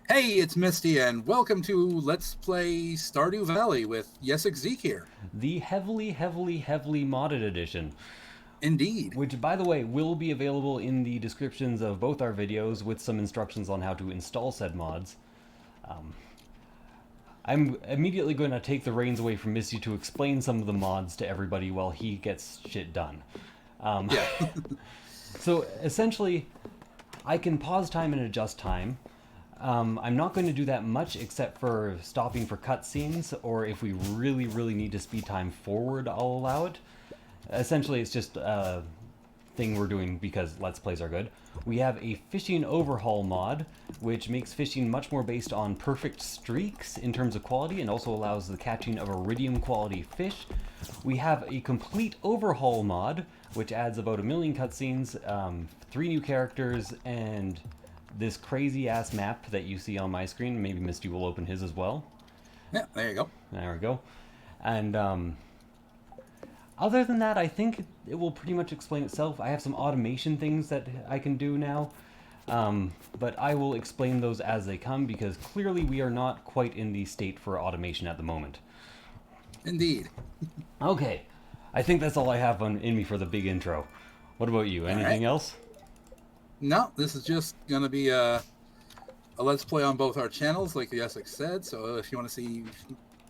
Hey, it's Misty, and welcome to Let's Play Stardew Valley with Yesik Zeke here. The heavily modded edition, Indeed. which, by the way, will be available in the descriptions of both our videos with some instructions on how to install said mods. I'm immediately going to take the reins away from Misty to explain some of the mods to everybody while he gets shit done. Um, Yeah. so essentially, I can pause time and adjust time. I'm not going to do that much except for stopping for cutscenes, or if we really need to speed time forward, I'll allow it. Essentially, it's just a thing we're doing because Let's Plays are good. We have a fishing overhaul mod, which makes fishing much more based on perfect streaks in terms of quality and also allows the catching of iridium quality fish. We have a complete overhaul mod, which adds about 1,000,000 cutscenes, 3 new characters, and this crazy ass map that you see on my screen. Maybe Misty will open his as well. Yeah, there you go. There we go. And other than that, I think it will pretty much explain itself. I have some automation things that I can do now, but I will explain those as they come because clearly we are not quite in the state for automation at the moment. Indeed. Okay, I think that's all I have in me for the big intro. What about you? All right. Anything else? No, this is just going to be a Let's Play on both our channels, like Yesik said. So if you want to see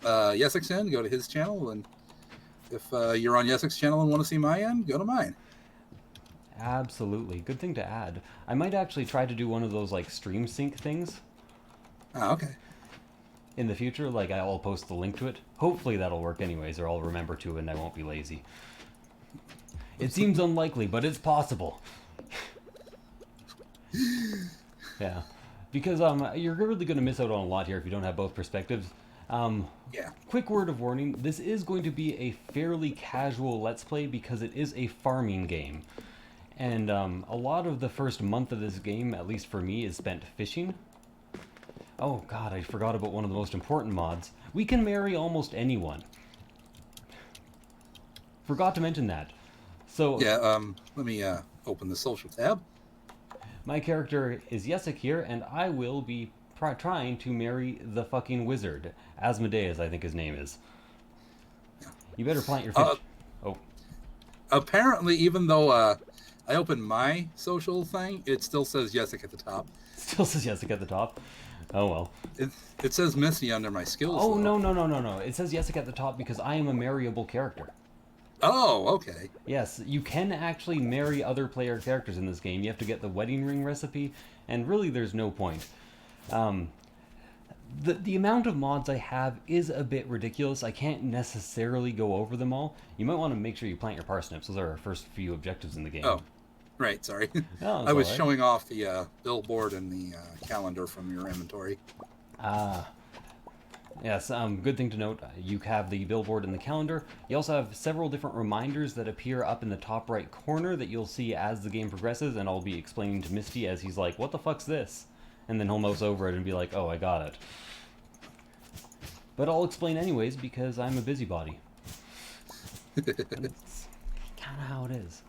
Yesik's end, go to his channel. And if you're on Yesik's channel and want to see my end, go to mine. Absolutely. Good thing to add. I might actually try to do one of those like stream sync things Oh, okay. in the future. Like I'll post the link to it. Hopefully that'll work anyways, or I'll remember to and I won't be lazy. It seems unlikely, but it's possible. Yeah. Because you're really going to miss out on a lot here if you don't have both perspectives. Yeah. Quick word of warning, this is going to be a fairly casual Let's Play because it is a farming game. And a lot of the first month of this game, at least for me, is spent fishing. Oh god, I forgot about one of the most important mods. We can marry almost anyone. Forgot to mention that. So, Yeah. Let me open the social tab. my character is Yesik here, and I will be trying to marry the fucking wizard. Asmodeus, I think his name is. You better plant your fish. Uh, Oh, Apparently, even though I opened my social thing, it still says Yesik at the top. still says Yesik at the top. Oh well. It, it says Misty under my skills, Oh though. no. It says Yesik at the top because I am a marryable character. Oh, okay. Yes, you can actually marry other player characters in this game. You have to get the wedding ring recipe, and really there's no point. Um, the amount of mods I have is a bit ridiculous. I can't necessarily go over them all. You might want to make sure you plant your parsnips. Those are our first few objectives in the game. Oh, right. Sorry. Oh, I that's was alright. showing off the billboard and the calendar from your inventory. Ah, yes, good thing to note. You have the billboard and the calendar. You also have several different reminders that appear up in the top right corner that you'll see as the game progresses, and I'll be explaining to Misty as he's like, what the fuck's this? And then he'll mouse over it and be like, oh, I got it. But I'll explain anyways because I'm a busybody. It's kind of how it is.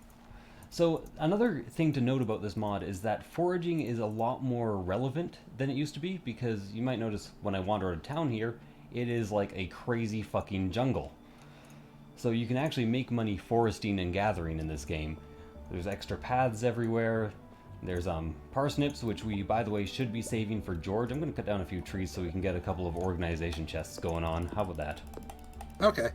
So another thing to note about this mod is that foraging is a lot more relevant than it used to be because you might notice when I wander out of town here, it is like a crazy fucking jungle. So you can actually make money foresting and gathering in this game. There's extra paths everywhere. There's parsnips, which we, by the way, should be saving for George. I'm going to cut down a few trees so we can get a couple of organization chests going on. How about that? Okay.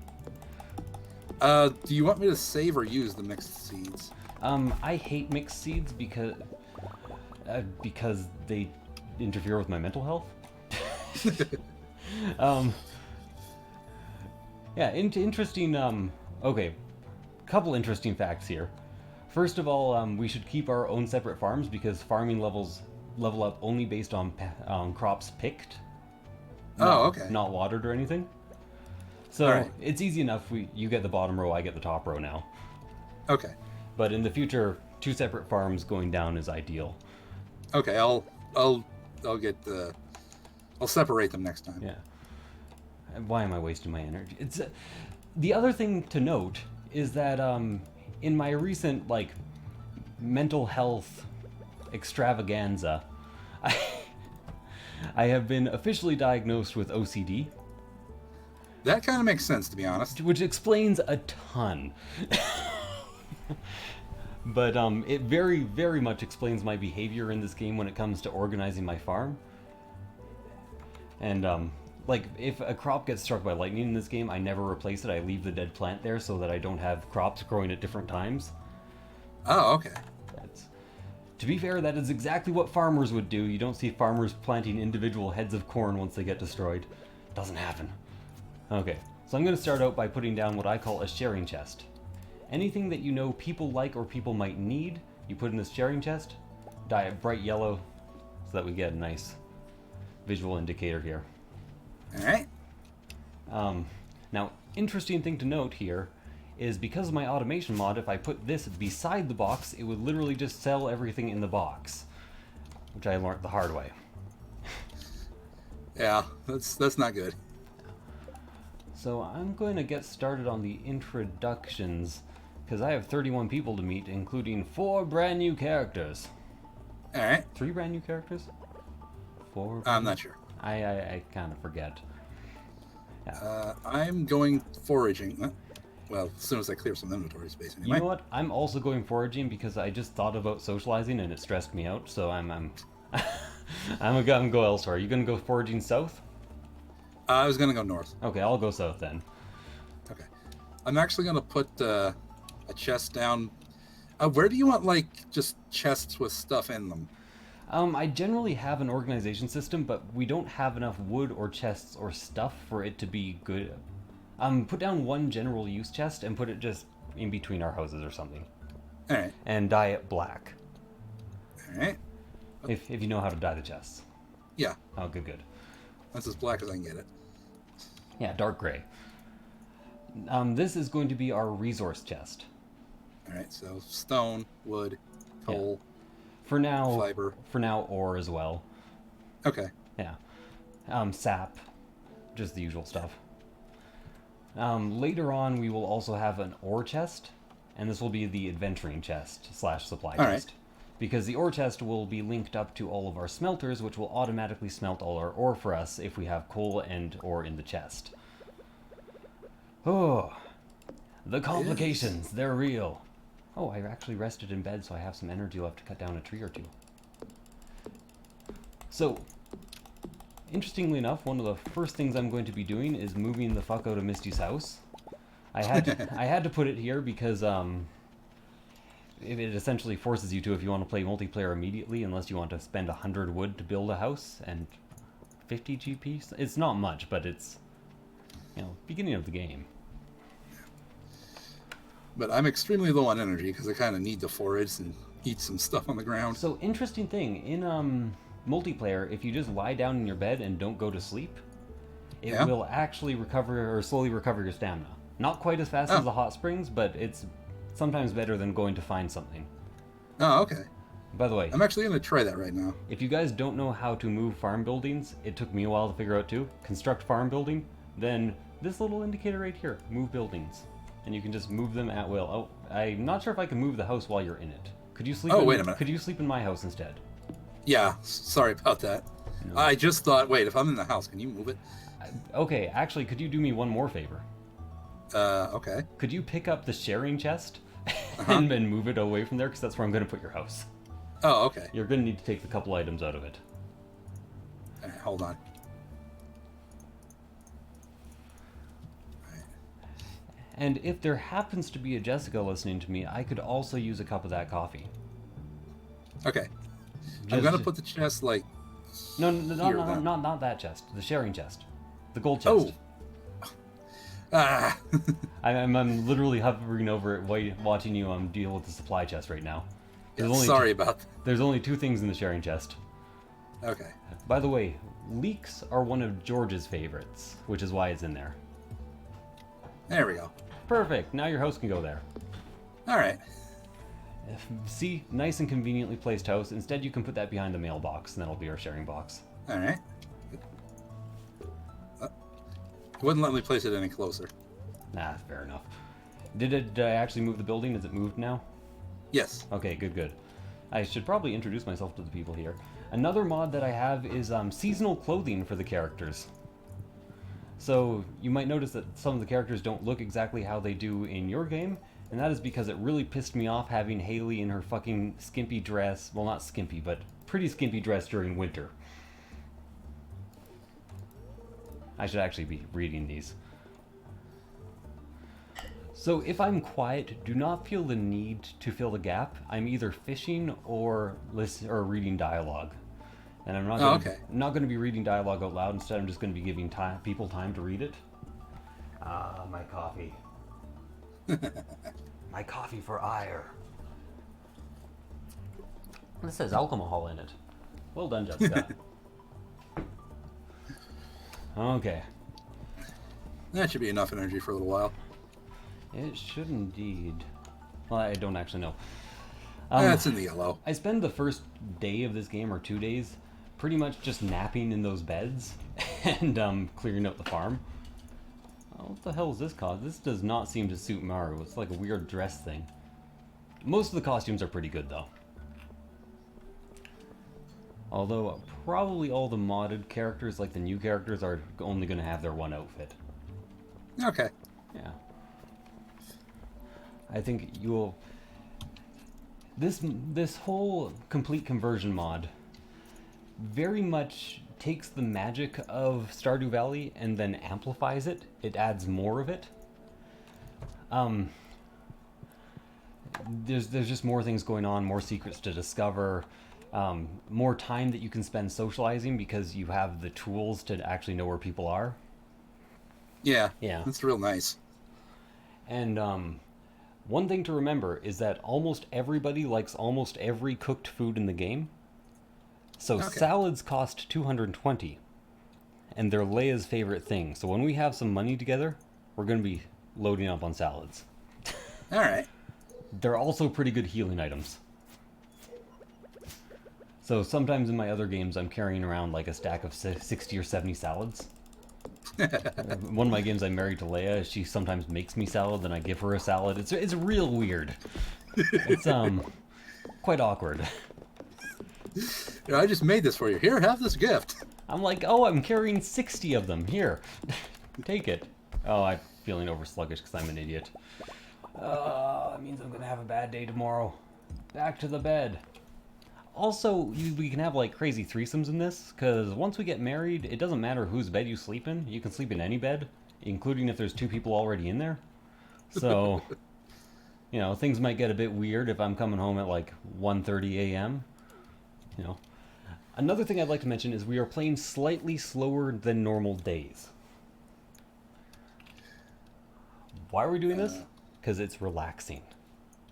Do you want me to save or use the mixed seeds? I hate mixed seeds because they interfere with my mental health. um, yeah, interesting. Okay, couple interesting facts here. First of all, we should keep our own separate farms because farming levels level up only based on crops picked, Oh, okay. not watered or anything. So Alright. it's easy enough. You get the bottom row, I get the top row now. Okay. But in the future, 2 separate farms going down is ideal. Okay. I'll get the. I'll separate them next time. Yeah. Why am I wasting my energy? It's the other thing to note is that in my recent like mental health extravaganza, I I have been officially diagnosed with OCD, That kind of makes sense, to be honest. which explains a ton. But it very, very much explains my behavior in this game when it comes to organizing my farm. And like, if a crop gets struck by lightning in this game, I never replace it. I leave the dead plant there so that I don't have crops growing at different times. Oh, okay. To be fair, that is exactly what farmers would do. You don't see farmers planting individual heads of corn once they get destroyed. Doesn't happen. Okay, so I'm going to start out by putting down what I call a sharing chest. Anything that you know people like or people might need, you put in this sharing chest, dye it bright yellow so that we get a nice visual indicator here. Alright. Now, interesting thing to note here is because of my automation mod, if I put this beside the box, it would literally just sell everything in the box, which I learned the hard way. Yeah, that's not good. So I'm going to get started on the introductions, because I have 31 people to meet, including 4 brand new characters. Alright. 3 brand new characters? 4? I'm not sure. I kind of forget. Yeah. I'm going foraging. Well, as soon as I clear some inventory space, anyway. You know what? I'm also going foraging because I just thought about socializing and it stressed me out. So I'm I'm gonna go elsewhere. Are you gonna go foraging south? I was gonna go north. Okay, I'll go south then. Okay. I'm actually gonna put a chest down. Where do you want, like, just chests with stuff in them? I generally have an organization system, but we don't have enough wood or chests or stuff for it to be good. Put down one general use chest and put it just in between our houses or something. Alright. And dye it black. Alright. If you know how to dye the chests. Yeah. Oh, good. That's as black as I can get it. Yeah, dark gray. This is going to be our resource chest. Alright, so stone, wood, coal, For now, fiber. For now, ore as well. Okay. Yeah. Sap. Just the usual stuff. Later on, we will also have an ore chest, and this will be the adventuring chest / supply All chest. right. Because the ore chest will be linked up to all of our smelters, which will automatically smelt all our ore for us if we have coal and ore in the chest. Oh, the complications, they're real. Oh, I actually rested in bed, so I have some energy left to cut down a tree or two. So, interestingly enough, one of the first things I'm going to be doing is moving the fuck out of Mysti's house. I had to put it here because it essentially forces you to if you want to play multiplayer immediately, unless you want to spend 100 wood to build a house and 50 GP. It's not much, but it's, you know, beginning of the game. But I'm extremely low on energy because I kind of need to forage and eat some stuff on the ground. So, interesting thing, in multiplayer, if you just lie down in your bed and don't go to sleep, it will actually recover or slowly recover your stamina. Not quite as fast as the hot springs, but it's sometimes better than going to find something. Oh, okay. By the way, I'm actually going to try that right now. if you guys don't know how to move farm buildings, it took me a while to figure out too. Construct farm building, then this little indicator right here, move buildings. And you can just move them at will. Oh, I'm not sure if I can move the house while you're in it. Could you sleep? Wait a minute. Could you sleep in my house instead? Yeah, sorry about that. No. I just thought, wait, if I'm in the house, can you move it? Okay, actually, could you do me one more favor? Okay. Could you pick up the sharing chest and then move it away from there? Because that's where I'm going to put your house. Oh, okay. You're going to need to take the couple items out of it. All right, hold on. And if there happens to be a Jessica listening to me, I could also use a cup of that coffee. Okay. I'm going to put the chest, like, No, here, not that chest. The sharing chest. The gold chest. Oh. Ah. I'm literally hovering over it, watching you deal with the supply chest right now. Sorry about that. There's only 2 things in the sharing chest. Okay. By the way, leeks are one of George's favorites, which is why it's in there. There we go. Perfect. Now your house can go there. All right. See, nice and conveniently placed house. Instead, you can put that behind the mailbox, and that'll be our sharing box. All right. It wouldn't let me place it any closer. Nah, fair enough. Did I actually move the building? Is it moved now? Yes. Okay, good. I should probably introduce myself to the people here. Another mod that I have is seasonal clothing for the characters. So you might notice that some of the characters don't look exactly how they do in your game, and that is because it really pissed me off having Haley in her fucking skimpy dress. Well, not skimpy, but pretty skimpy dress during winter. I should actually be reading these. So if I'm quiet, do not feel the need to fill the gap. I'm either fishing or reading dialogue. And I'm not going to be reading dialogue out loud. Instead, I'm just going to be giving people time to read it. Ah, my coffee. My coffee for ire. This says alcohol in it. Well done, Jessica. Okay. That should be enough energy for a little while. It should indeed. Well, I don't actually know. That's in the yellow. I spend the first day of this game, or 2 days, pretty much just napping in those beds and clearing out the farm. Oh, what the hell is this cause? This does not seem to suit Maru. It's like a weird dress thing. Most of the costumes are pretty good, though. Although, probably all the modded characters, like the new characters, are only going to have their one outfit. Okay. Yeah. I think you'll... This whole complete conversion mod very much takes the magic of Stardew Valley and then amplifies it. It adds more of it. There's just more things going on, more secrets to discover, more time that you can spend socializing because you have the tools to actually know where people are. Yeah. Yeah. That's real nice. And one thing to remember is that almost everybody likes almost every cooked food in the game. So salads cost 220, and they're Leia's favorite thing. So when we have some money together, we're going to be loading up on salads. All right. They're also pretty good healing items. So sometimes in my other games, I'm carrying around like a stack of 60 or 70 salads. One of my games, I'm married to Leia. She sometimes makes me salad, then I give her a salad. It's real weird. It's quite awkward. Yeah, I just made this for you. Here, have this gift. I'm like, oh, I'm carrying 60 of them. Here, take it. Oh, I'm feeling over sluggish because I'm an idiot. That means I'm gonna have a bad day tomorrow. Back to the bed. Also, we can have like crazy threesomes in this, because once we get married, it doesn't matter whose bed you sleep in. You can sleep in any bed, including if there's 2 people already in there. So, you know, things might get a bit weird if I'm coming home at like 1:30 a.m. You know. Another thing I'd like to mention is we are playing slightly slower than normal days. Why are we doing this? Because it's relaxing.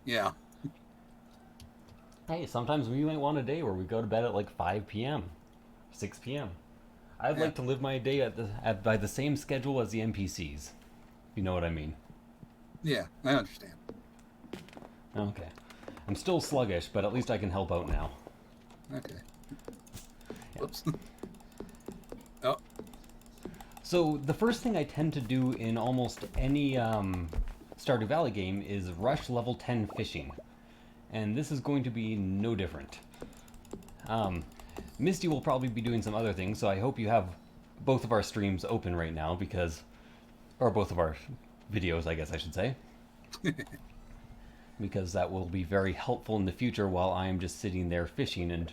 Yeah. Hey, sometimes we might want a day where we go to bed at like 5 p.m., 6 p.m. I'd like to live my day by the same schedule as the NPCs. You know what I mean? Yeah, I understand. Okay. I'm still sluggish, but at least I can help out now. Okay. Whoops. Oh. So the first thing I tend to do in almost any Stardew Valley game is rush level 10 fishing. And this is going to be no different. Mysti will probably be doing some other things, so I hope you have both of our streams open right now, because... Or both of our videos, I guess I should say. Because that will be very helpful in the future while I am just sitting there fishing, and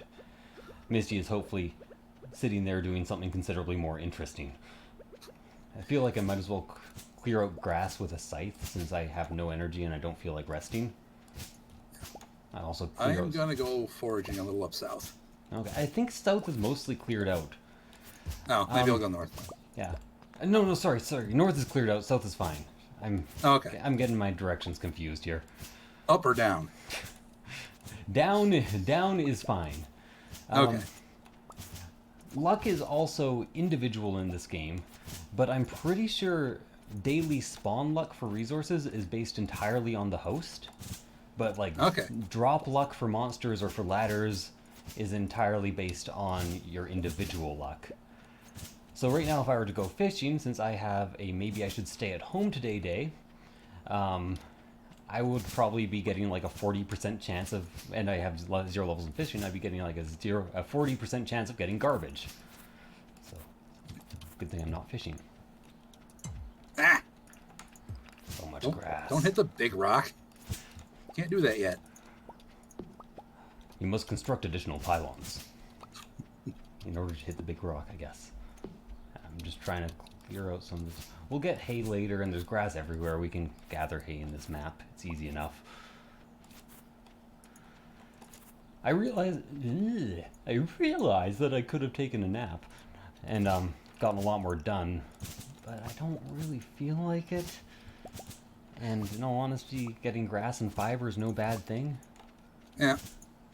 Mysti is hopefully sitting there doing something considerably more interesting. I feel like I might as well clear out grass with a scythe, since I have no energy and I don't feel like resting. I'm going to go foraging a little up south. Okay, I think south is mostly cleared out. Oh, maybe I'll go north. Yeah. No, sorry. North is cleared out, south is fine. I'm getting my directions confused here. Up or down? Down is fine. Okay. Luck is also individual in this game, but I'm pretty sure daily spawn luck for resources is based entirely on the host. But like drop luck for monsters or for ladders is entirely based on your individual luck. So right now, if I were to go fishing, since I have a maybe I should stay at home today day, I I would probably be getting like a 40% chance of, and I have 0 levels in fishing, I'd be getting like a 40% chance of getting garbage. So, good thing I'm not fishing. Ah! So much grass. Don't hit the big rock. Can't do that yet. You must construct additional pylons in order to hit the big rock, I guess. I'm just trying to clear out some of this. We'll get hay later, and there's grass everywhere. We can gather hay in this map. It's easy enough. I realized that I could have taken a nap and gotten a lot more done, but I don't really feel like it. And in all honesty, getting grass and fiber is no bad thing. Yeah.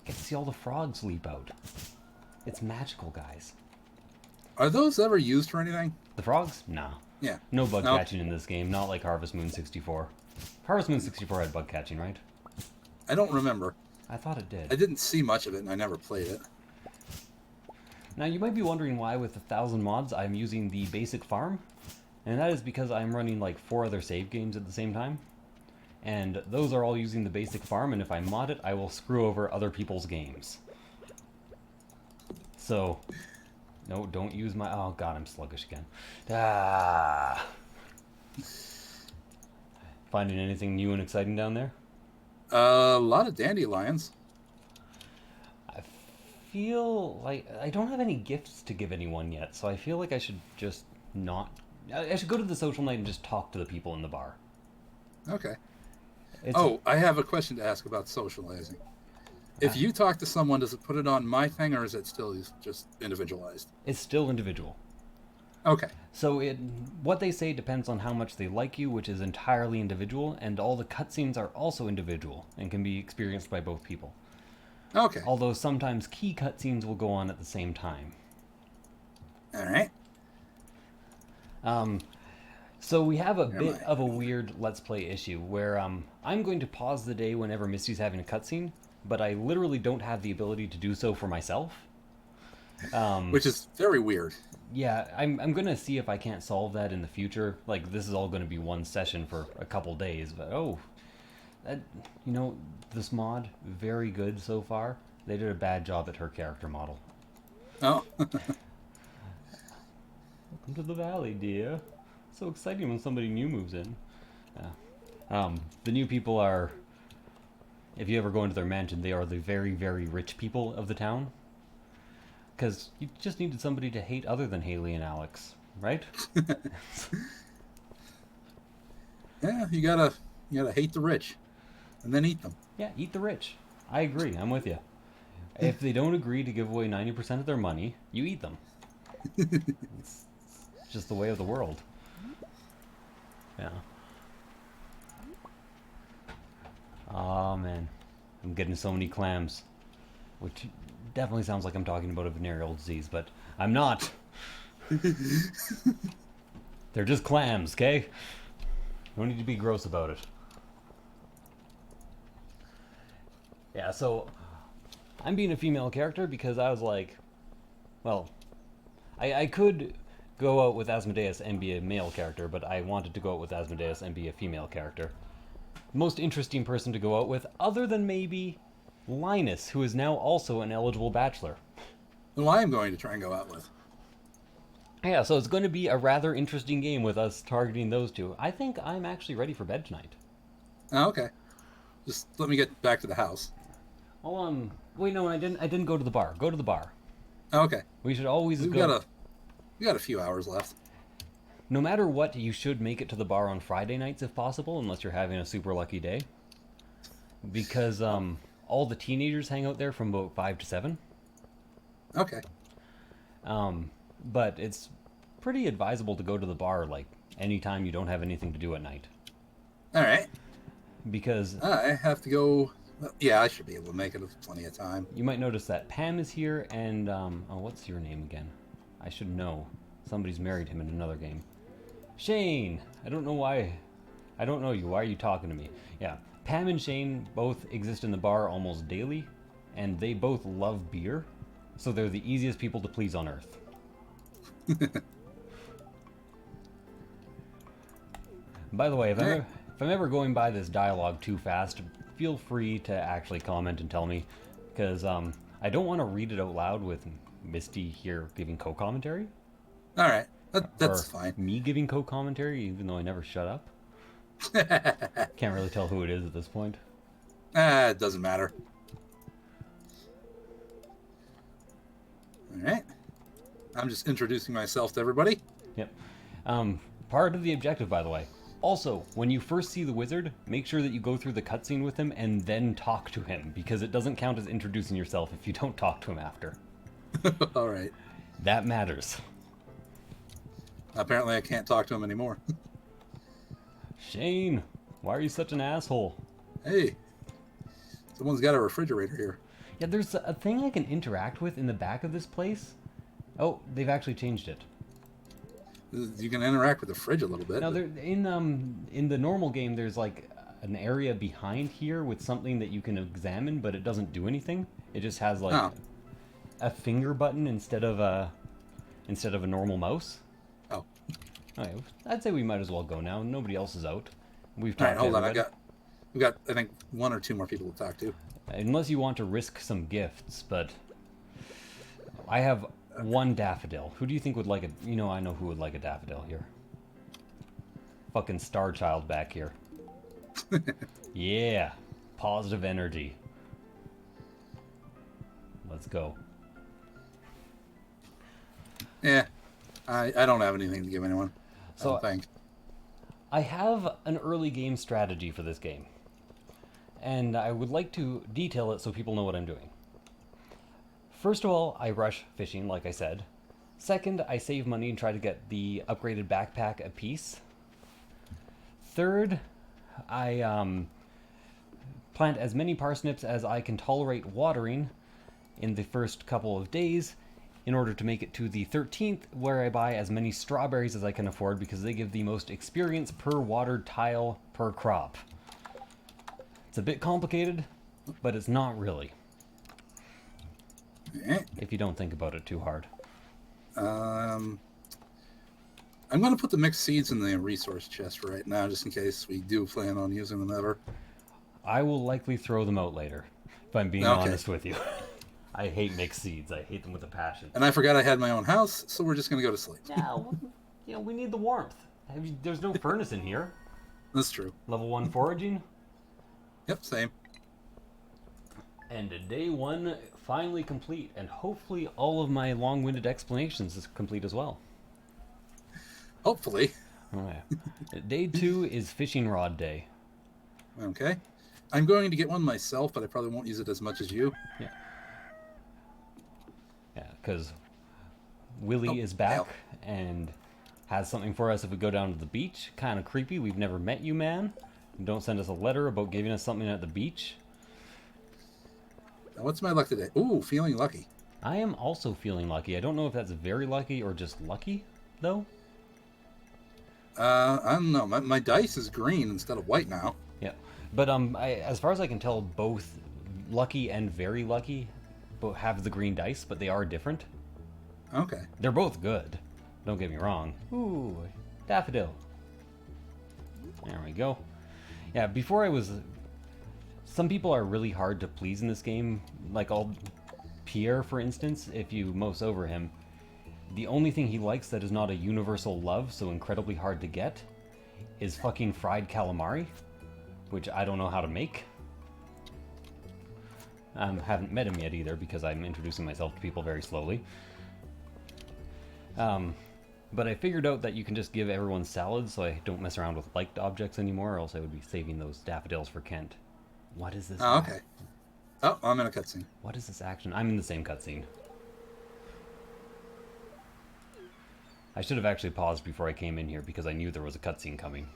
Get to see all the frogs leap out. It's magical, guys. Are those ever used for anything? The frogs? Nah. Yeah. No bug catching in this game, not like Harvest Moon 64. Harvest Moon 64 had bug catching, right? I don't remember. I thought it did. I didn't see much of it, and I never played it. Now, you might be wondering why with 1,000 mods I'm using the basic farm. And that is because I'm running like 4 other save games at the same time. And those are all using the basic farm, and if I mod it, I will screw over other people's games. So, no, don't use my... Oh god, I'm sluggish again. Ah! Finding anything new and exciting down there? A lot of dandelions. I feel like I don't have any gifts to give anyone yet, so I feel like I should just not... I should go to the social night and just talk to the people in the bar. Okay. It's, I have a question to ask about socializing. If you talk to someone, does it put it on my thing, or is it still just individualized? It's still individual. Okay. So what they say depends on how much they like you, which is entirely individual, and all the cutscenes are also individual and can be experienced by both people. Okay. Although sometimes key cutscenes will go on at the same time. All right. So we have a bit of a weird Let's Play issue where I'm going to pause the day whenever Misty's having a cutscene, but I literally don't have the ability to do so for myself. Which is very weird. Yeah, I'm going to see if I can't solve that in the future. Like, this is all going to be one session for a couple days, but this mod, very good so far. They did a bad job at her character model. Oh. Welcome to the valley, dear. So exciting when somebody new moves in. The new people are, if you ever go into their mansion, they are the very, very rich people of the town. Because you just needed somebody to hate other than Haley and Alex, right? Yeah, you gotta hate the rich, and then eat them. Yeah, eat the rich. I agree. I'm with you. If they don't agree to give away 90% of their money, you eat them. It's just the way of the world. Yeah. Oh man, I'm getting so many clams, which definitely sounds like I'm talking about a venereal disease, but I'm not. They're just clams, okay? No need to be gross about it. Yeah, so I'm being a female character because I was like, well, I could go out with Asmodeus and be a male character, but I wanted to go out with Asmodeus and be a female character. Most interesting person to go out with, other than maybe Linus, who is now also an eligible bachelor. Who I am going to try and go out with. Yeah, so it's going to be a rather interesting game with us targeting those two. I think I'm actually ready for bed tonight. Oh, okay. Just let me get back to the house. Well, wait, no, I didn't go to the bar. Go to the bar. Oh, okay. We should always We got a few hours left. No matter what, you should make it to the bar on Friday nights if possible, unless you're having a super lucky day. Because all the teenagers hang out there from about 5 to 7. Okay. But it's pretty advisable to go to the bar like anytime you don't have anything to do at night. All right. Because I have to go. Yeah, I should be able to make it with plenty of time. you might notice that Pam is here, and what's your name again? I should know. Somebody's married him in another game. Shane! I don't know why. I don't know you. Why are you talking to me? Yeah. Pam and Shane both exist in the bar almost daily, and they both love beer, so they're the easiest people to please on Earth. By the way, if if I'm ever going by this dialogue too fast, feel free to actually comment and tell me, because I don't want to read it out loud with Mysti here giving co-commentary. All right, that's or fine. Me giving co-commentary, even though I never shut up. Can't really tell who it is at this point. It doesn't matter. All right. I'm just introducing myself to everybody. Yep. Part of the objective, by the way. Also, when you first see the wizard, make sure that you go through the cutscene with him and then talk to him, because it doesn't count as introducing yourself if you don't talk to him after. All right. That matters. Apparently, I can't talk to him anymore. Shane, why are you such an asshole? Hey, someone's got a refrigerator here. Yeah, there's a thing I can interact with in the back of this place. Oh, they've actually changed it. You can interact with the fridge a little bit. Now, there, in the normal game, there's like an area behind here with something that you can examine, but it doesn't do anything. It just has like a finger button instead of a normal mouse. Oh. Okay, I'd say we might as well go now. Nobody else is out. We've All talked right, hold on. everybody. We got I think 1 or 2 more people to talk to. Unless you want to risk some gifts, but I have one daffodil. Who do you think would like it? You know, I know who would like a daffodil here. Fucking Star Child back here. Yeah, positive energy. Let's go. Yeah, I don't have anything to give anyone. So thanks. I have an early game strategy for this game, and I would like to detail it so people know what I'm doing. First of all, I rush fishing, like I said. Second, I save money and try to get the upgraded backpack apiece. Third, I plant as many parsnips as I can tolerate watering in the first couple of days in order to make it to the 13th, where I buy as many strawberries as I can afford because they give the most experience per watered tile per crop. It's a bit complicated, but it's not really. If you don't think about it too hard. I'm going to put the mixed seeds in the resource chest for right now, just in case we do plan on using them ever. I will likely throw them out later, if I'm being honest with you. I hate mixed seeds. I hate them with a passion. And I forgot I had my own house, so we're just going to go to sleep. Yeah, you know, we need the warmth. There's no furnace in here. That's true. Level 1 foraging. Yep, same. And day 1 finally complete, and hopefully all of my long-winded explanations is complete as well. Hopefully. Okay. Day 2 is fishing rod day. Okay. I'm going to get one myself, but I probably won't use it as much as you. Yeah. Yeah, because Willie is back and has something for us if we go down to the beach. Kind of creepy. We've never met you, man. Don't send us a letter about giving us something at the beach. Now, what's my luck today? Ooh, feeling lucky. I am also feeling lucky. I don't know if that's very lucky or just lucky, though. I don't know. My dice is green instead of white now. Yeah, but as far as I can tell, both lucky and very lucky both have the green dice, but they are different. Okay. They're both good. Don't get me wrong. Ooh, daffodil. There we go. Yeah, before I was... Some people are really hard to please in this game. Like Pierre, for instance, if you mouse over him, the only thing he likes that is not a universal love, so incredibly hard to get, is fucking fried calamari, which I don't know how to make. Haven't met him yet either, because I'm introducing myself to people very slowly. But I figured out that you can just give everyone salads, so I don't mess around with liked objects anymore, or else I would be saving those daffodils for Kent. What is this? Oh, okay. Oh, I'm in a cutscene. What is this action? I'm in the same cutscene. I should have actually paused before I came in here, because I knew there was a cutscene coming.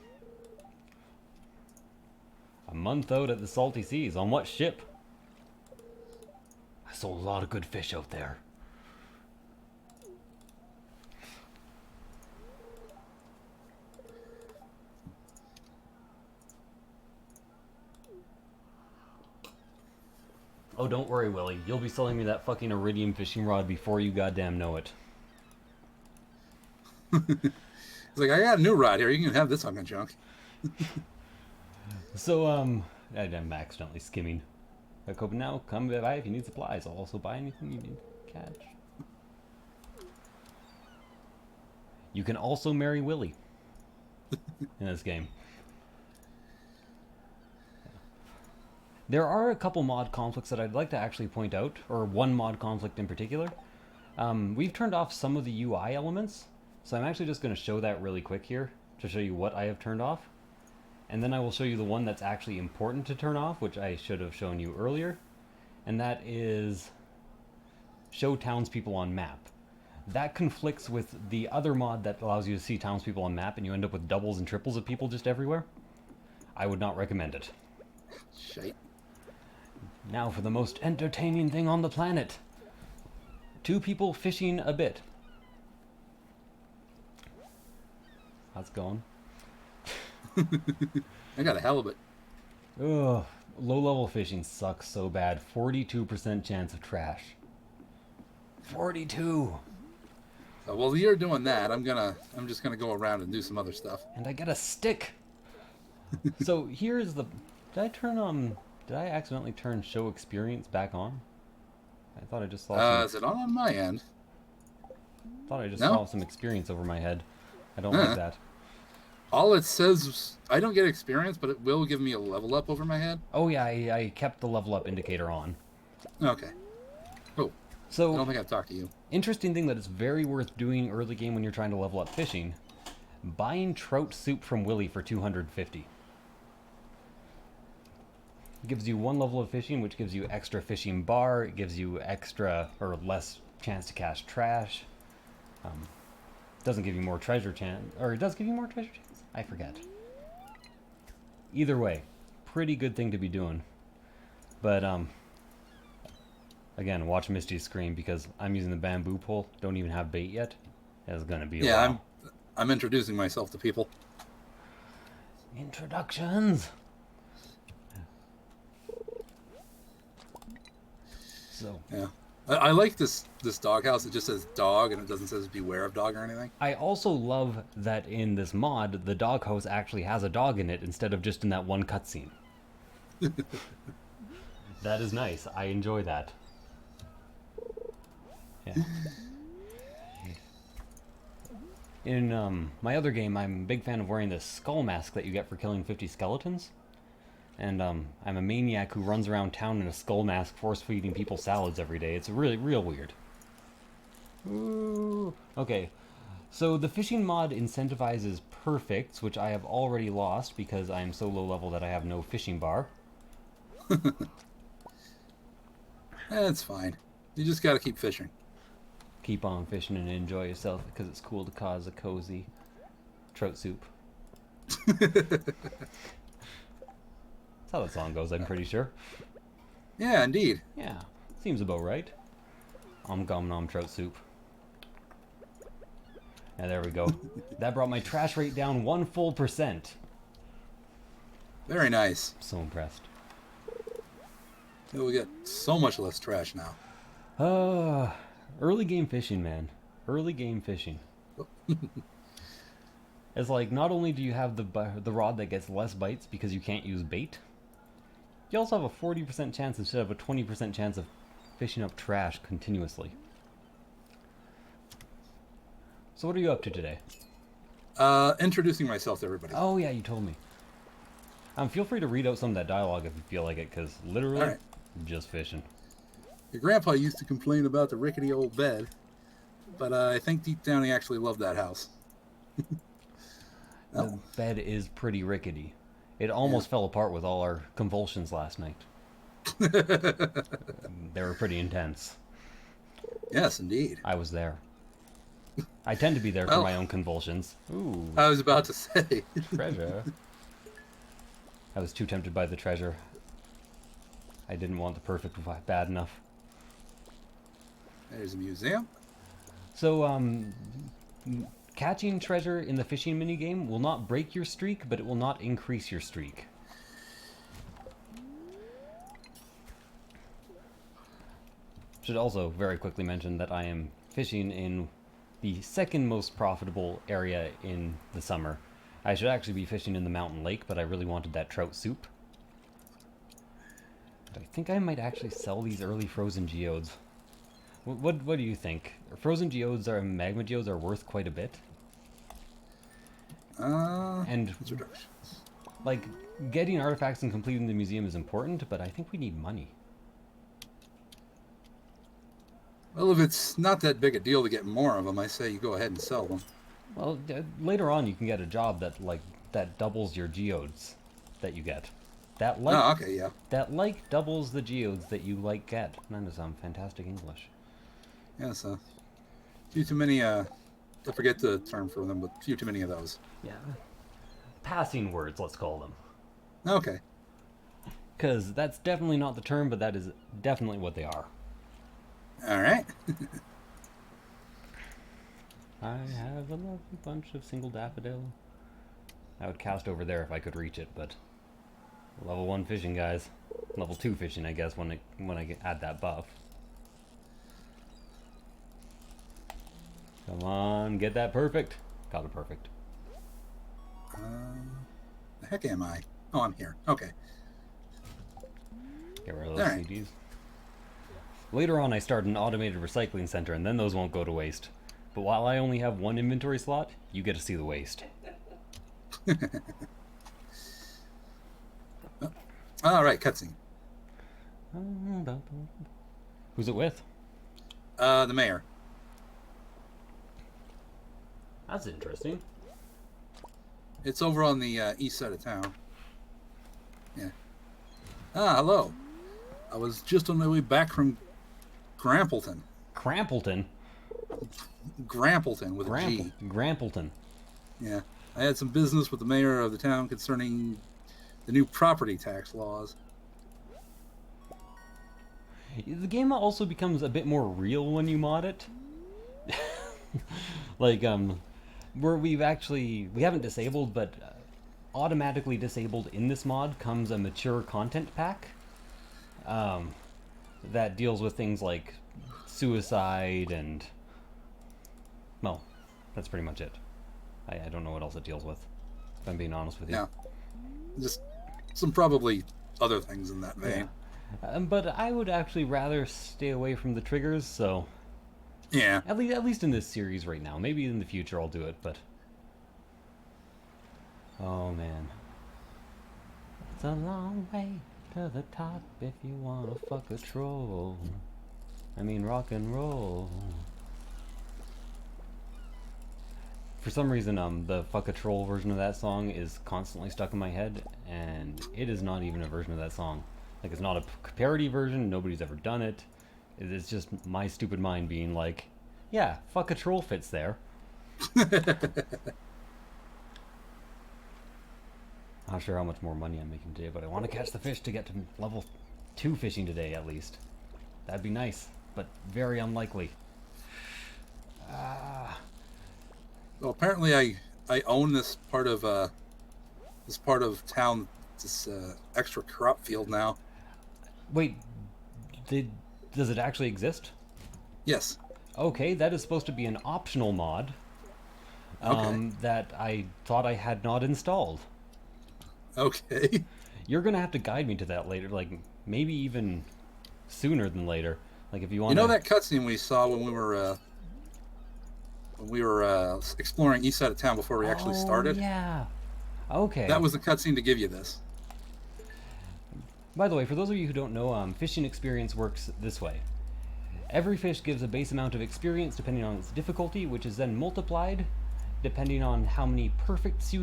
A month out at the salty seas. On what ship? I sold a lot of good fish out there. Oh, don't worry, Willie. You'll be selling me that fucking iridium fishing rod before you goddamn know it. It's like, I got a new rod here. You can have this fucking junk. So, I'm accidentally skimming. Like, open now, come by if you need supplies. I'll also buy anything you need to catch. You can also marry Willie in this game. There are a couple mod conflicts that I'd like to actually point out, or one mod conflict in particular. We've turned off some of the UI elements, so I'm actually just going to show that really quick here to show you what I have turned off. And then I will show you the one that's actually important to turn off, which I should have shown you earlier. And that is show townspeople on map. That conflicts with the other mod that allows you to see townspeople on map and you end up with doubles and triples of people just everywhere. I would not recommend it. Shite. Now for the most entertaining thing on the planet. 2 people fishing a bit. How's it going? I got a halibut. Ugh, low-level fishing sucks so bad. 42% chance of trash. 42! While you're doing that, I'm just gonna go around and do some other stuff. And I got a stick! So here's the... Did I accidentally turn show experience back on? I thought I just saw some... Is it on my end? thought I just No? saw some experience over my head. I don't like that. All it says, I don't get experience, but it will give me a level up over my head. Oh yeah, I kept the level up indicator on. Okay. Oh, I So, don't think I've talked to you. interesting thing that is very worth doing early game when you're trying to level up fishing. Buying trout soup from Willie for 250. It gives you 1 level of fishing, which gives you extra fishing bar. It gives you extra or less chance to catch trash. Doesn't give you more treasure chance, or it does give you more treasure chance. I forget. Either way, pretty good thing to be doing. But again, watch Mysti's screen because I'm using the bamboo pole. Don't even have bait yet. It's gonna be a while. I'm introducing myself to people. Introductions. So Yeah. I like this doghouse. It just says dog and it doesn't say beware of dog or anything. I also love that in this mod, the doghouse actually has a dog in it instead of just in that one cutscene. That is nice. I enjoy that. Yeah. In my other game, I'm a big fan of wearing this skull mask that you get for killing 50 skeletons. And I'm a maniac who runs around town in a skull mask, force-feeding people salads every day. It's really, real weird. Ooh. Okay, so the fishing mod incentivizes perfects, which I have already lost because I am so low level that I have no fishing bar. That's fine. You just gotta keep fishing. Keep on fishing and enjoy yourself because it's cool to cause a cozy trout soup. That's how that song goes, I'm pretty sure. Yeah, indeed. Yeah, seems about right. Om nom trout soup. Yeah, there we go. That brought my trash rate down 1 full percent. Very nice. So impressed. We get so much less trash now. Early game fishing, man. Early game fishing. It's like, not only do you have the rod that gets less bites because you can't use bait, you also have a 40% chance instead of a 20% chance of fishing up trash continuously. So what are you up to today? Introducing myself to everybody. Oh yeah, you told me. Feel free to read out some of that dialogue if you feel like it, because literally, All right. just fishing. Your grandpa used to complain about the rickety old bed, but I think deep down he actually loved that house. The bed is pretty rickety. It almost fell apart with all our convulsions last night. They were pretty intense. Yes, indeed. I was there. I tend to be there for my own convulsions. Ooh, I was about to say. treasure. I was too tempted by the treasure. I didn't want the perfect bad enough. There's a museum. So, catching treasure in the fishing minigame will not break your streak, but it will not increase your streak. Should also very quickly mention that I am fishing in the second most profitable area in the summer. I should actually be fishing in the mountain lake, but I really wanted that trout soup. But I think I might actually sell these early frozen geodes. What do you think? Frozen geodes or magma geodes are worth quite a bit. And introductions. like getting artifacts and completing the museum is important, but I think we need money. Well, if it's not that big a deal to get more of them, I say you go ahead and sell them. Well, later on you can get a job that doubles your geodes that you get. Oh, okay, yeah. That doubles the geodes that you get. That is fantastic English. Yes, few too many, I forget the term for them, but few too many of those. Yeah. Passing words, let's call them. Okay. Because that's definitely not the term, but that is definitely what they are. All right. I have a lovely bunch of single daffodil. I would cast over there if I could reach it, but level 1 fishing, guys. Level 2 fishing, I guess, when I add that buff. Come on, get that perfect. Got it perfect. The heck am I? Oh, I'm here. Okay. Get rid of those CDs. Later on, I start an automated recycling center, and then those won't go to waste. But while I only have 1 inventory slot, you get to see the waste. All right, cutscene. Who's it with? The mayor. That's interesting. It's over on the east side of town. Yeah. Ah, hello. I was just on my way back from Grampleton. Crampleton? Grampleton with a G. Grampleton. Yeah. I had some business with the mayor of the town concerning the new property tax laws. The game also becomes a bit more real when you mod it. Like, where we haven't disabled, but automatically disabled in this mod comes a mature content pack that deals with things like suicide and, well, that's pretty much it. I don't know what else it deals with, if I'm being honest with you. Yeah. Just some probably other things in that vein. Yeah. But I would actually rather stay away from the triggers, so... Yeah. At least in this series right now. Maybe in the future I'll do it, but... Oh, man. It's a long way to the top if you wanna fuck a troll. I mean rock and roll. For some reason, the fuck a troll version of that song is constantly stuck in my head, and it is not even a version of that song. Like, it's not a parody version, nobody's ever done it. It's just my stupid mind being like, yeah, fuck a troll fits there. Not sure how much more money I'm making today, but I want to catch the fish to get to level 2 fishing today, at least. That'd be nice, but very unlikely. Well, apparently I own this part of town, this extra crop field now. Wait, does it actually exist? Yes. Okay, that is supposed to be an optional mod that I thought I had not installed. Okay. You're gonna have to guide me to that later, like maybe even sooner than later. Like if you want. You know that cutscene we saw when we were exploring east side of town before we actually started? Yeah. Okay. That was the cutscene to give you this. By the way, for those of you who don't know, fishing experience works this way. Every fish gives a base amount of experience depending on its difficulty, which is then multiplied depending on how many perfects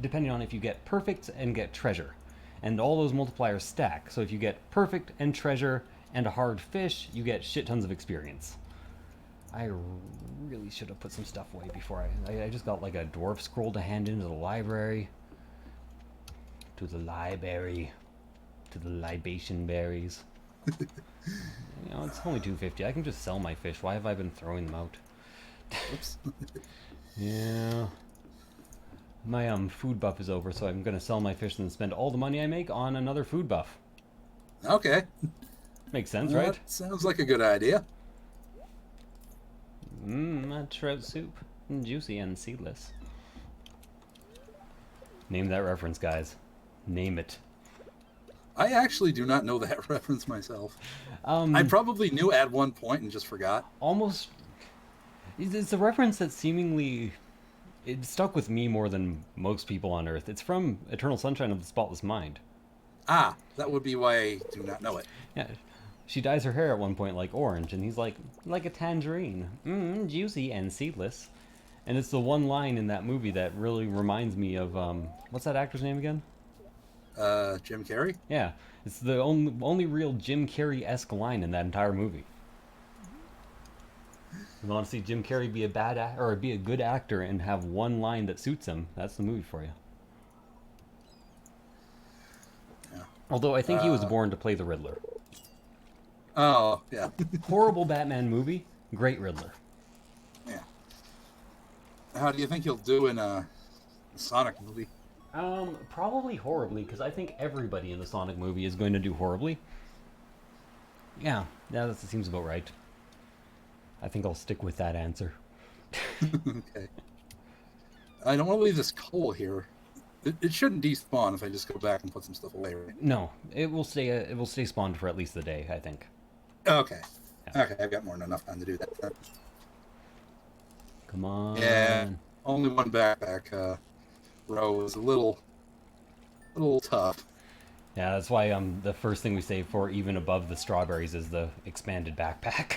depending on if you get perfects and get treasure. And all those multipliers stack. So if you get perfect and treasure and a hard fish, you get shit tons of experience. I really should have put some stuff away before I just got like a dwarf scroll to hand into the library. To the library. To the libation berries. You know, it's only $2.50. I can just sell my fish. Why have I been throwing them out? Oops. Yeah. My food buff is over, so I'm gonna sell my fish and spend all the money I make on another food buff. Okay. Makes sense, right? That sounds like a good idea. Mmm, a trout soup. Juicy and seedless. Name that reference, guys. Name it. I actually do not know that reference myself. I Um, probably knew at one point and just forgot. almost. It's a reference that seemingly it stuck with me more than most people on Earth. It's from Eternal Sunshine of the Spotless Mind. Ah, that would be why I do not know it. Yeah, she dyes her hair at one point like orange, and he's like a tangerine, juicy and seedless. And it's the one line in that movie that really reminds me of what's that actor's name again? Jim Carrey? Yeah, it's the only real Jim Carrey-esque line in that entire movie. You want to see Jim Carrey be a or be a good actor and have one line that suits him? That's the movie for you. Yeah. Although I think he was born to play the Riddler. Oh, yeah. Horrible Batman movie, great Riddler. Yeah. How do you think he'll do in a Sonic movie? Probably horribly, because I think everybody in the Sonic movie is going to do horribly. Yeah, that seems about right. I think I'll stick with that answer. Okay. I don't want to leave this coal here. It shouldn't despawn if I just go back and put some stuff away, right? No, it will stay. It will stay spawned for at least a day, I think. Okay. Yeah. Okay, I've got more than enough time to do that. Come on. Yeah, only one backpack row is a little tough. Yeah, that's why the first thing we save for, even above the strawberries, is the expanded backpack.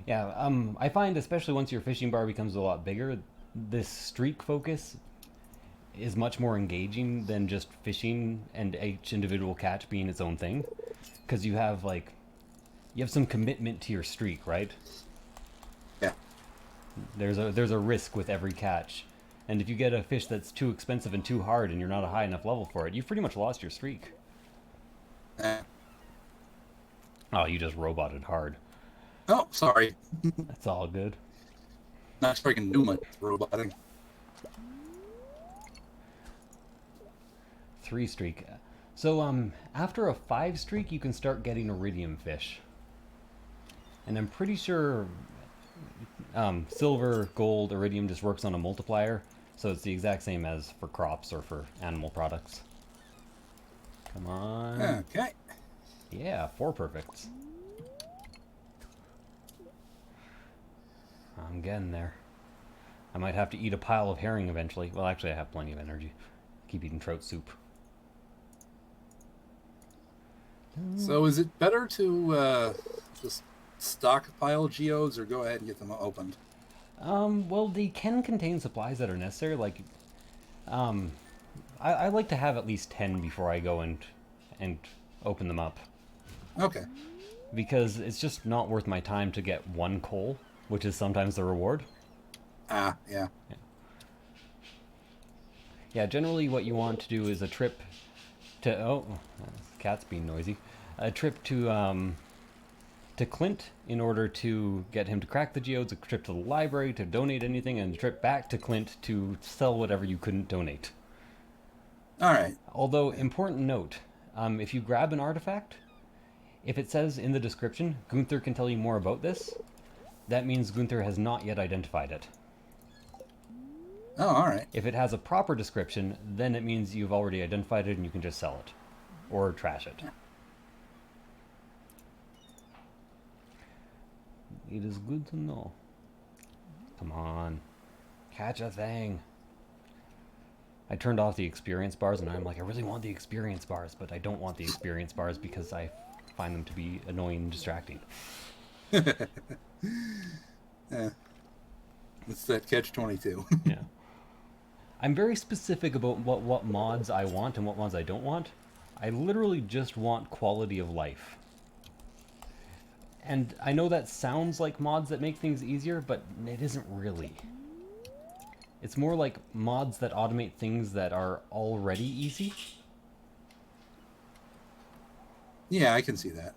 Yeah, I find especially once your fishing bar becomes a lot bigger, this streak focus is much more engaging than just fishing and each individual catch being its own thing, because you have some commitment to your streak, right? Yeah. There's a risk with every catch, and if you get a fish that's too expensive and too hard, and you're not a high enough level for it, you've pretty much lost your streak. Oh, you just roboted hard. Oh, sorry. That's all good. Not sure I can do much roboting. 3 streak. So after a 5 streak, you can start getting iridium fish, and I'm pretty sure silver, gold, iridium just works on a multiplier, so it's the exact same as for crops or for animal products. Come on. Okay. Yeah, 4 perfects. I'm getting there. I might have to eat a pile of herring eventually. Well, actually, I have plenty of energy. Keep eating trout soup. So is it better to just stockpile geodes or go ahead and get them opened? Well, they can contain supplies that are necessary. Like, I like to have at least 10 before I go and open them up. Okay. Because it's just not worth my time to get 1 coal, which is sometimes the reward. Ah, yeah. Yeah, generally what you want to do is a trip to... Oh, cat's being noisy. A trip to Clint in order to get him to crack the geodes, a trip to the library to donate anything, and a trip back to Clint to sell whatever you couldn't donate. All right. Although, important note, if you grab an artifact, if it says in the description, Gunther can tell you more about this, that means Gunther has not yet identified it. Oh, all right. If it has a proper description, then it means you've already identified it and you can just sell it. Or trash it. It is good to know. Come on. Catch a thing. I turned off the experience bars and I'm like, I really want the experience bars, but I don't want the experience bars because I find them to be annoying and distracting. Yeah. It's that catch-22. Yeah. I'm very specific about what mods I want and what mods I don't want. I literally just want quality of life. And I know that sounds like mods that make things easier, but it isn't really. It's more like mods that automate things that are already easy. Yeah, I can see that.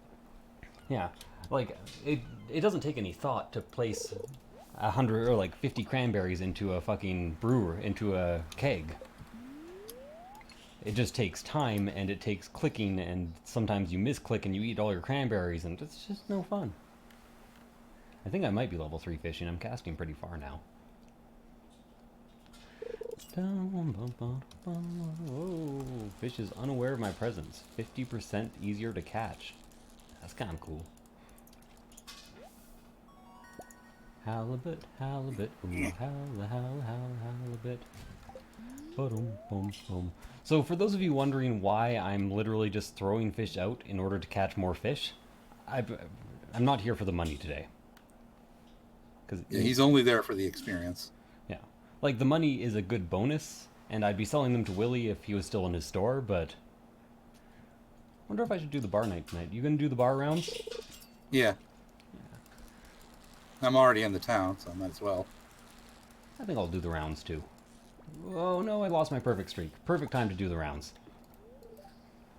Yeah, like it doesn't take any thought to place 100 or like 50 cranberries into a fucking brewer, into a keg. It just takes time and it takes clicking, and sometimes you misclick and you eat all your cranberries, and it's just no fun. I think I might be level 3 fishing. I'm casting pretty far now. Whoa, fish is unaware of my presence. 50% easier to catch. That's kind of cool. Halibut, halibut, ooh, halibut. Boom, boom, boom. So for those of you wondering why I'm literally just throwing fish out in order to catch more fish, I'm not here for the money today. Yeah, he's only there for the experience. Yeah. Like, the money is a good bonus, and I'd be selling them to Willie if he was still in his store, but... I wonder if I should do the bar night tonight. You gonna do the bar rounds? Yeah. I'm already in the town, so I might as well. I think I'll do the rounds, too. Oh, no, I lost my perfect streak. Perfect time to do the rounds.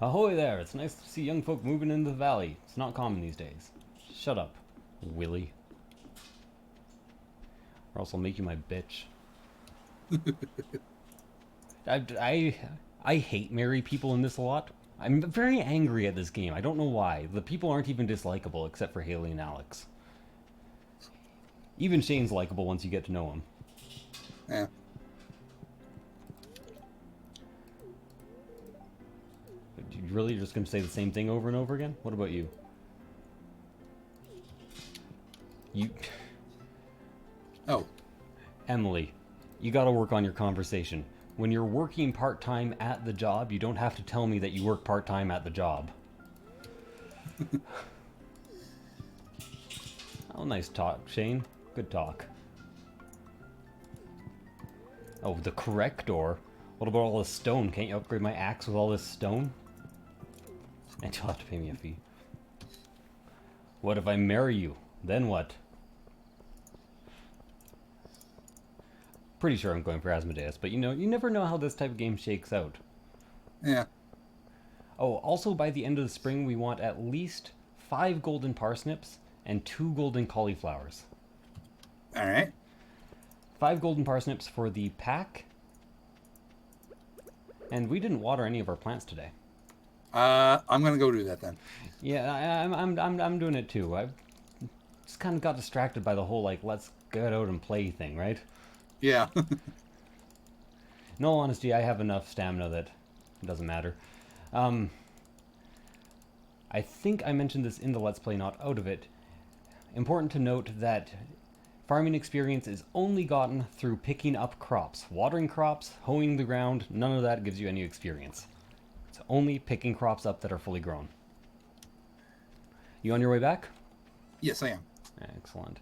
Ahoy there! It's nice to see young folk moving into the valley. It's not common these days. Shut up, Willie. Or else I'll make you my bitch. I hate married people in this a lot. I'm very angry at this game. I don't know why. The people aren't even dislikable except for Haley and Alex. Even Shane's likable once you get to know him. Yeah. You really just going to say the same thing over and over again? What about you? Oh. Emily, you got to work on your conversation. When you're working part-time at the job, you don't have to tell me that you work part-time at the job. Oh, nice talk, Shane. Good talk. Oh, the corrector? What about all this stone? Can't you upgrade my axe with all this stone? And you'll have to pay me a fee. What if I marry you? Then what? Pretty sure I'm going for Asmodeus, but you know, you never know how this type of game shakes out. Yeah. Oh, also by the end of the spring, we want at least 5 golden parsnips and 2 golden cauliflowers. All right. 5 golden parsnips for the pack. And we didn't water any of our plants today. I'm gonna go do that then. Yeah, I'm doing it too. I just kind of got distracted by the whole like let's get out and play thing, right? Yeah. In all honesty, I have enough stamina that it doesn't matter. I think I mentioned this in the Let's Play, not out of it. Important to note that farming experience is only gotten through picking up crops. Watering crops, hoeing the ground, none of that gives you any experience. It's only picking crops up that are fully grown. You on your way back? Yes, I am. Excellent.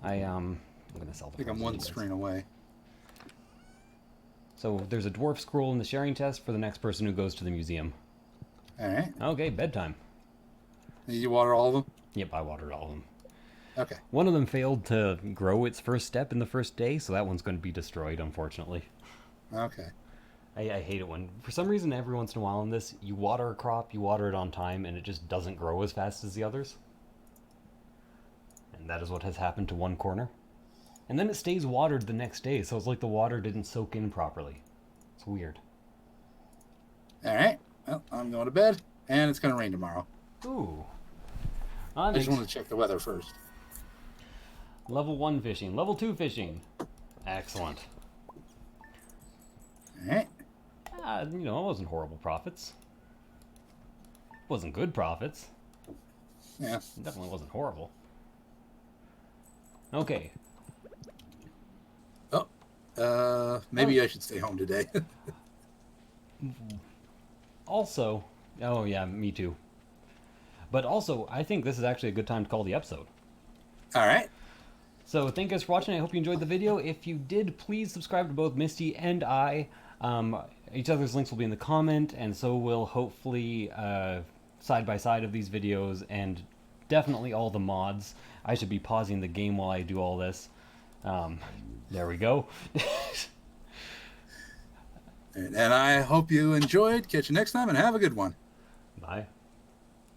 I'm gonna sell the I think I'm one screen away. So there's a dwarf scroll in the sharing chest for the next person who goes to the museum. All right. Okay, bedtime. Did you water all of them? Yep, I watered all of them. Okay. One of them failed to grow its first step in the first day, so that one's going to be destroyed, unfortunately. Okay. I hate it when, for some reason, every once in a while in this, you water a crop, you water it on time, and it just doesn't grow as fast as the others. And that is what has happened to one corner. And then it stays watered the next day, so it's like the water didn't soak in properly. It's weird. All right. Well, I'm going to bed, and it's going to rain tomorrow. Ooh. I just want to check the weather first. Level 1 fishing. Level 2 fishing. Excellent. All right. You know, it wasn't horrible profits. Wasn't good profits. Yeah. It definitely wasn't horrible. Okay. Maybe I should stay home today. Also, oh yeah, me too. But also, I think this is actually a good time to call the episode. All right. So thank you guys for watching. I hope you enjoyed the video. If you did, please subscribe to both Mysti and I. Each other's links will be in the comment, and so will hopefully side by side of these videos, and definitely all the mods. I should be pausing the game while I do all this. There we go. And I hope you enjoyed. Catch you next time, and have a good one. Bye.